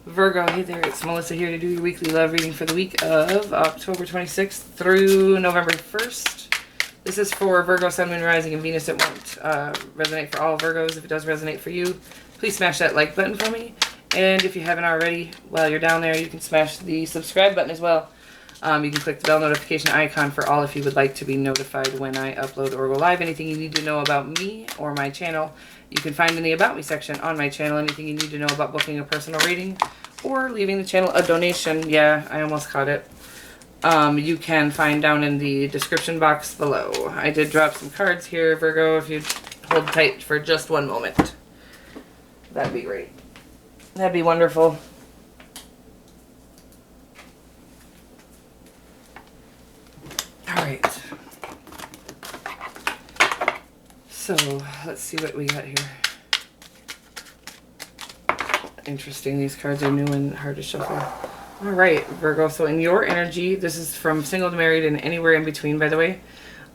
Virgo, hey there, it's Melissa here to do your weekly love reading for the week of October 26th through November 1st. This is for Virgo, Sun, Moon, Rising, and Venus. It won't resonate for all Virgos. If it does resonate for you, please smash that like button for me. And if you haven't already, while you're down there, you can smash the subscribe button as well. You can click the bell notification icon for all if you would like to be notified when I upload or go live. Anything you need to know about me or my channel, you can find in the About Me section on my channel. Anything you need to know about booking a personal reading or leaving the channel a donation, yeah, I almost caught it, you can find down in the description box below. I did drop some cards here, Virgo, if you'd hold tight for just one moment. That'd be great. That'd be wonderful. Alright. So, let's see what we got here. Interesting, these cards are new and hard to shuffle. Alright, Virgo, so in your energy, this is from single to married and anywhere in between, by the way.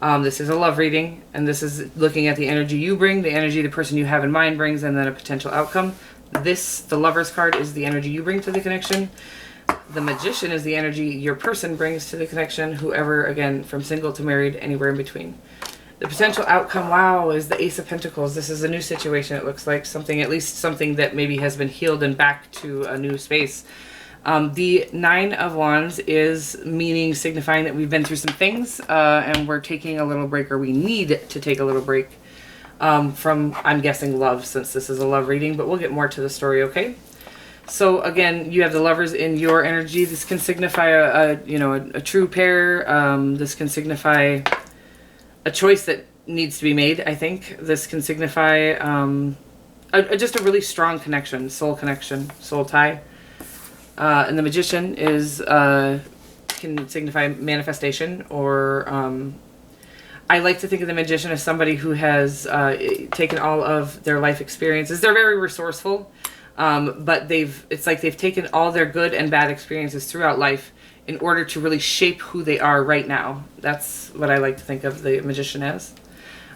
This is a love reading, and this is looking at the energy you bring, the energy the person you have in mind brings, and then a potential outcome. This, the Lover's card, is the energy you bring to the connection. The Magician is the energy your person brings to the connection, whoever, again, from single to married, anywhere in between. The potential outcome, wow, is the Ace of Pentacles. This is a new situation, it looks like. Something, at least something that maybe has been healed and back to a new space. The Nine of Wands is meaning, signifying that we've been through some things, and we're taking a little break, or we need to take a little break from, I'm guessing, love, since this is a love reading, but we'll get more to the story, okay? So again, you have the Lovers in your energy. This can signify a true pair. This can signify a choice that needs to be made, I think. This can signify just a really strong connection, soul tie. And the Magician is can signify manifestation, or I like to think of the Magician as somebody who has taken all of their life experiences. They're very resourceful, but it's like they've taken all their good and bad experiences throughout life in order to really shape who they are right now. That's what I like to think of the Magician as.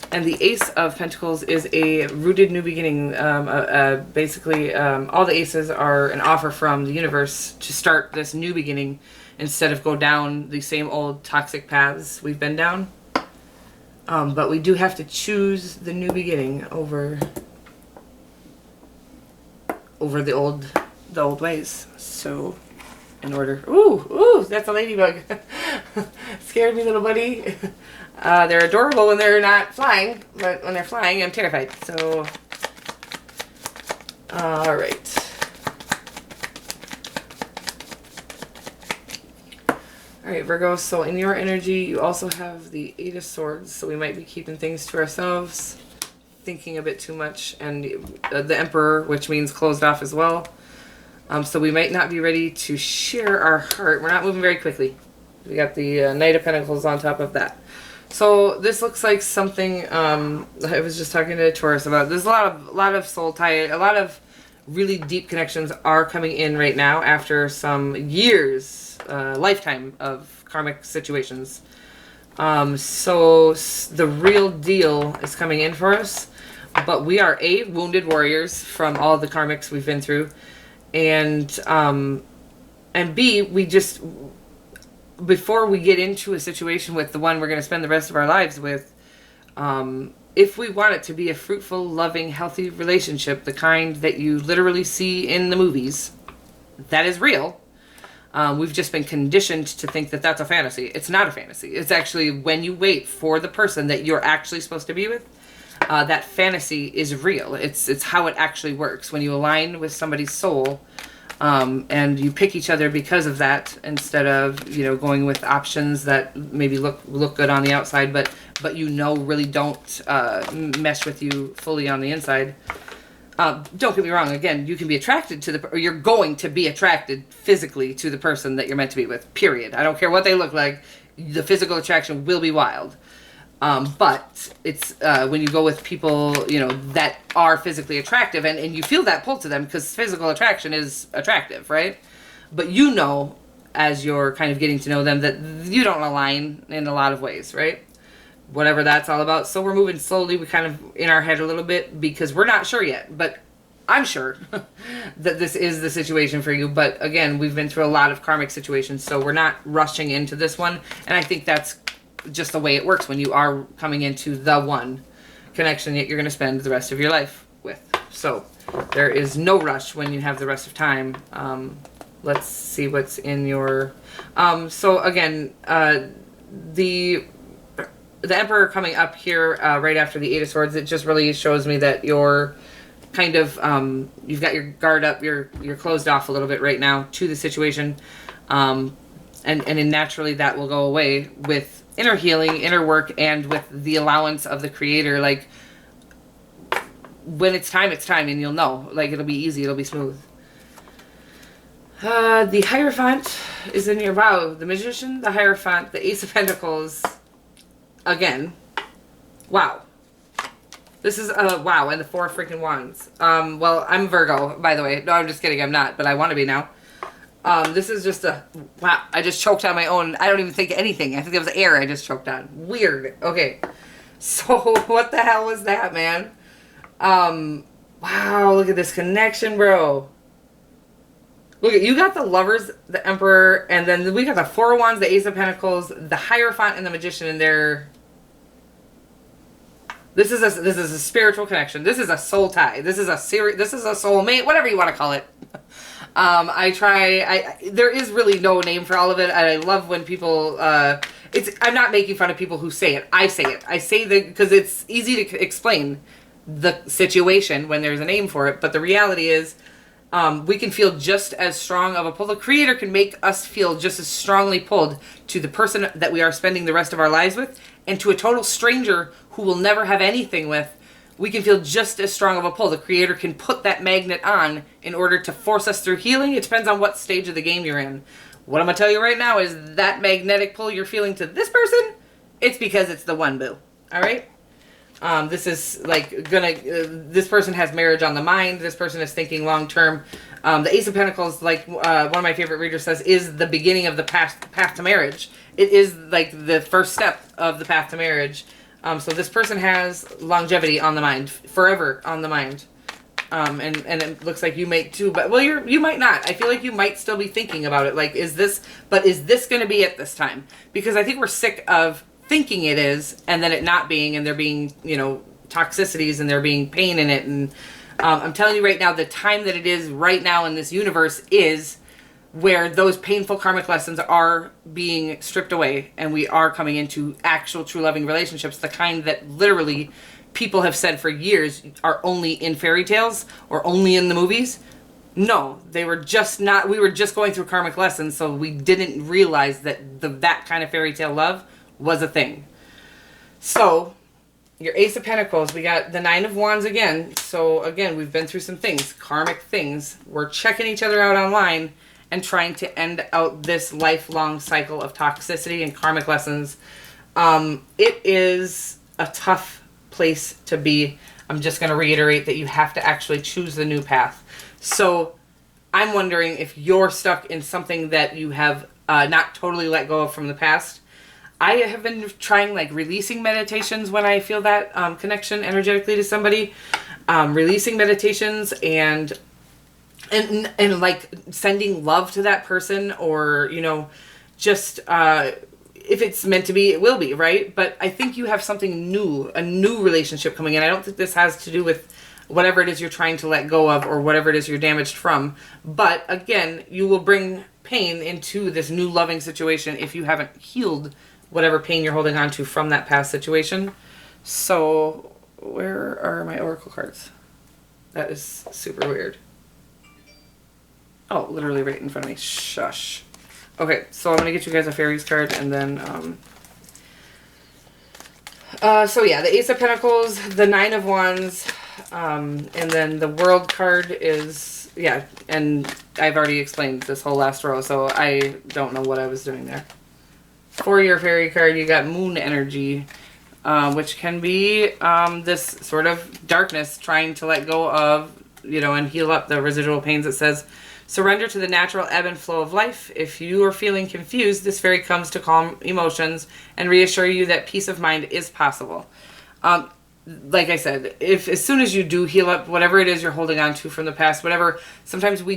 And the Ace of Pentacles is a rooted new beginning. Basically, all the aces are an offer from the universe to start this new beginning instead of go down the same old toxic paths we've been down. But we do have to choose the new beginning over the old ways. So, in order... Ooh, that's a ladybug. Scared me, little buddy. They're adorable when they're not flying, but when they're flying, I'm terrified. So, alright. Alright, Virgo, so in your energy, you also have the Eight of Swords, so we might be keeping things to ourselves, thinking a bit too much, and the Emperor, which means closed off as well. So we might not be ready to share our heart. We're not moving very quickly. We got the Knight of Pentacles on top of that. So this looks like something I was just talking to Taurus about. There's a lot of soul tie, a lot of really deep connections are coming in right now after some years, lifetime of karmic situations. So the real deal is coming in for us, but we are A, wounded warriors from all the karmics we've been through, and B, we just... before we get into a situation with the one we're going to spend the rest of our lives with, if we want it to be a fruitful, loving, healthy relationship, the kind that you literally see in the movies, that is real. We've just been conditioned to think that that's a fantasy. It's not a fantasy. It's actually when you wait for the person that you're actually supposed to be with, that fantasy is real. It's how it actually works. When you align with somebody's soul, and you pick each other because of that, instead of, going with options that maybe look good on the outside, but really don't mesh with you fully on the inside. Don't get me wrong. Again, you can be attracted to or you're going to be attracted physically to the person that you're meant to be with. Period. I don't care what they look like. The physical attraction will be wild. But it's when you go with people, that are physically attractive, and you feel that pull to them because physical attraction is attractive, right? But as you're kind of getting to know them, that you don't align in a lot of ways, right? Whatever that's all about. So we're moving slowly. We kind of in our head a little bit because we're not sure yet. But I'm sure that this is the situation for you. But again, we've been through a lot of karmic situations, so we're not rushing into this one. And I think that's just the way it works when you are coming into the one connection that you're going to spend the rest of your life with. So there is no rush when you have the rest of time. Let's see what's in your... so again, the Emperor coming up here right after the Eight of Swords, it just really shows me that you're kind of, you've got your guard up, you're closed off a little bit right now to the situation. And then naturally that will go away with inner healing, inner work, and with the allowance of the Creator. Like, when it's time, and you'll know. Like, it'll be easy, it'll be smooth. The Hierophant is in your... Wow, the Magician, the Hierophant, the Ace of Pentacles. Again. Wow. This is, wow, and the Four freaking Wands. Well, I'm Virgo, by the way. No, I'm just kidding, I'm not, but I want to be now. This is just a... Wow, I just choked on my own. I don't even think anything. I think it was air I just choked on. Weird. Okay. So, what the hell was that, man? Wow, look at this connection, bro. Look at, you got the Lovers, the Emperor, and then we got the Four of Wands, the Ace of Pentacles, the Hierophant, and the Magician in there. This is a spiritual connection. This is a soul tie. This is a soulmate, whatever you want to call it. There is really no name for all of it. I love when people, I'm not making fun of people who say it. I say it. I say that because it's easy to explain the situation when there's a name for it. But the reality is, we can feel just as strong of a pull. The Creator can make us feel just as strongly pulled to the person that we are spending the rest of our lives with, and to a total stranger who will never have anything with. We can feel just as strong of a pull. The Creator can put that magnet on in order to force us through healing. It depends on what stage of the game you're in. What I'm going to tell you right now is that magnetic pull you're feeling to this person, it's because it's the one, boo. All right? This is like this person has marriage on the mind. This person is thinking long term. The Ace of Pentacles, like one of my favorite readers says, is the beginning of the path to marriage. It is like the first step of the path to marriage. So this person has longevity on the mind, forever on the mind. And it looks like you may too, but well, you might not. I feel like you might still be thinking about it. Like, is this going to be it this time? Because I think we're sick of thinking it is, and then it not being, and there being, toxicities, and there being pain in it. And I'm telling you right now, the time that it is right now in this universe is where those painful karmic lessons are being stripped away, and we are coming into actual true loving relationships, the kind that literally people have said for years are only in fairy tales or only in the movies. No, they were just not. We were just going through karmic lessons, so we didn't realize that that kind of fairy tale love was a thing. So, your Ace of Pentacles, we got the Nine of Wands again. So again, we've been through some things, karmic things. We're checking each other out online and trying to end out this lifelong cycle of toxicity and karmic lessons. It is a tough place to be. I'm just going to reiterate that you have to actually choose the new path. So I'm wondering if you're stuck in something that you have not totally let go of from the past. I have been trying like releasing meditations when I feel that connection energetically to somebody. Releasing meditations and like sending love to that person, or, just if it's meant to be, it will be, right? But I think you have something new, a new relationship coming in. I don't think this has to do with whatever it is you're trying to let go of or whatever it is you're damaged from. But again, you will bring pain into this new loving situation if you haven't healed whatever pain you're holding on to from that past situation. So where are my oracle cards? That is super weird. Oh, literally right in front of me. Shush. Okay, so I'm going to get you guys a fairies card, and then, so yeah, the Ace of Pentacles, the Nine of Wands, and then the World card is, yeah, and I've already explained this whole last row, so I don't know what I was doing there. For your fairy card, you got Moon energy, which can be this sort of darkness trying to let go of, and heal up the residual pains. It says, surrender to the natural ebb and flow of life. If you are feeling confused, this fairy comes to calm emotions and reassure you that peace of mind is possible. like I said, if as soon as you do heal up whatever it is you're holding on to from the past, whatever, sometimes we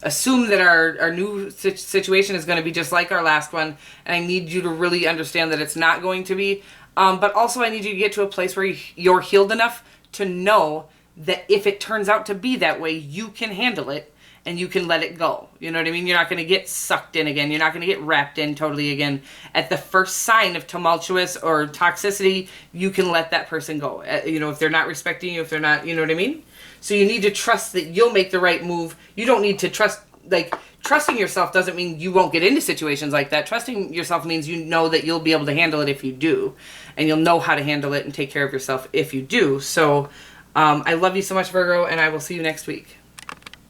assume that our new situation is going to be just like our last one, and I need you to really understand that it's not going to be. But also I need you to get to a place where you're healed enough to know that if it turns out to be that way, you can handle it and you can let it go. You know what I mean? You're not going to get sucked in again. You're not going to get wrapped in totally again. At the first sign of tumultuous or toxicity, you can let that person go. You know, if they're not respecting you, if they're not, you know what I mean? So you need to trust that you'll make the right move. You don't need to trust, like, trusting yourself doesn't mean you won't get into situations like that. Trusting yourself means you know that you'll be able to handle it if you do. And you'll know how to handle it and take care of yourself if you do. So I love you so much, Virgo, and I will see you next week.